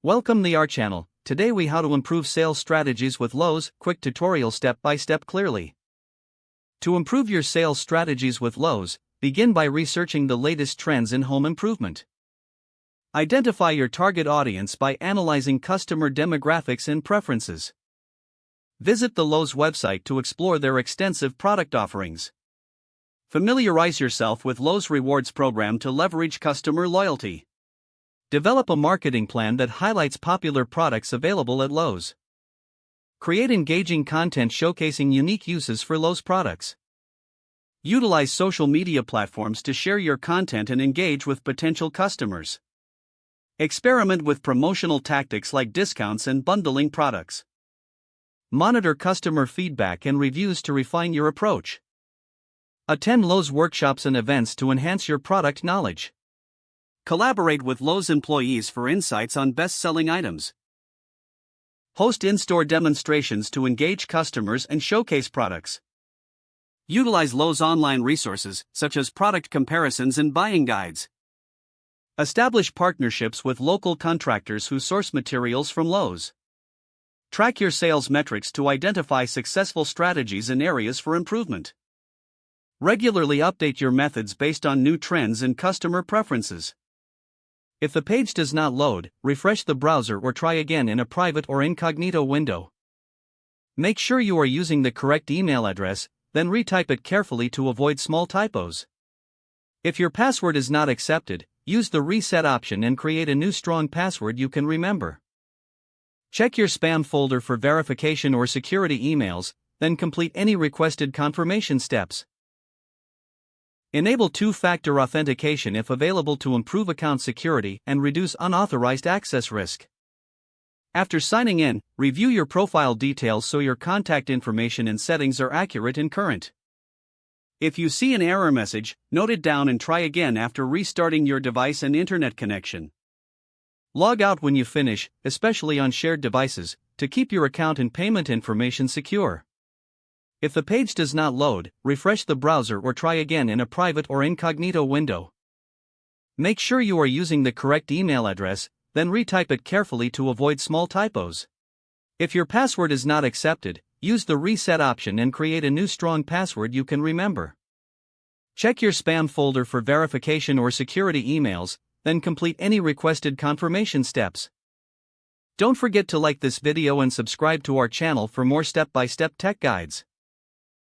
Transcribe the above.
Welcome to our channel. Today we how to improve sales strategies with Lowe's, quick tutorial step by step clearly. To improve your sales strategies with Lowe's, begin by researching the latest trends in home improvement. Identify your target audience by analyzing customer demographics and preferences. Visit the Lowe's website to explore their extensive product offerings. Familiarize yourself with Lowe's rewards program to leverage customer loyalty. Develop a marketing plan that highlights popular products available at Lowe's. Create engaging content showcasing unique uses for Lowe's products. Utilize social media platforms to share your content and engage with potential customers. Experiment with promotional tactics like discounts and bundling products. Monitor customer feedback and reviews to refine your approach. Attend Lowe's workshops and events to enhance your product knowledge. Collaborate with Lowe's employees for insights on best-selling items. Host in-store demonstrations to engage customers and showcase products. Utilize Lowe's online resources, such as product comparisons and buying guides. Establish partnerships with local contractors who source materials from Lowe's. Track your sales metrics to identify successful strategies and areas for improvement. Regularly update your methods based on new trends and customer preferences. If the page does not load, refresh the browser or try again in a private or incognito window. Make sure you are using the correct email address, then retype it carefully to avoid small typos. If your password is not accepted, use the reset option and create a new strong password you can remember. Check your spam folder for verification or security emails, then complete any requested confirmation steps. Enable two-factor authentication if available to improve account security and reduce unauthorized access risk. After signing in, review your profile details so your contact information and settings are accurate and current. If you see an error message, note it down and try again after restarting your device and internet connection. Log out when you finish, especially on shared devices, to keep your account and payment information secure. If the page does not load, refresh the browser or try again in a private or incognito window. Make sure you are using the correct email address, then retype it carefully to avoid small typos. If your password is not accepted, use the reset option and create a new strong password you can remember. Check your spam folder for verification or security emails, then complete any requested confirmation steps. Don't forget to like this video and subscribe to our channel for more step-by-step tech guides.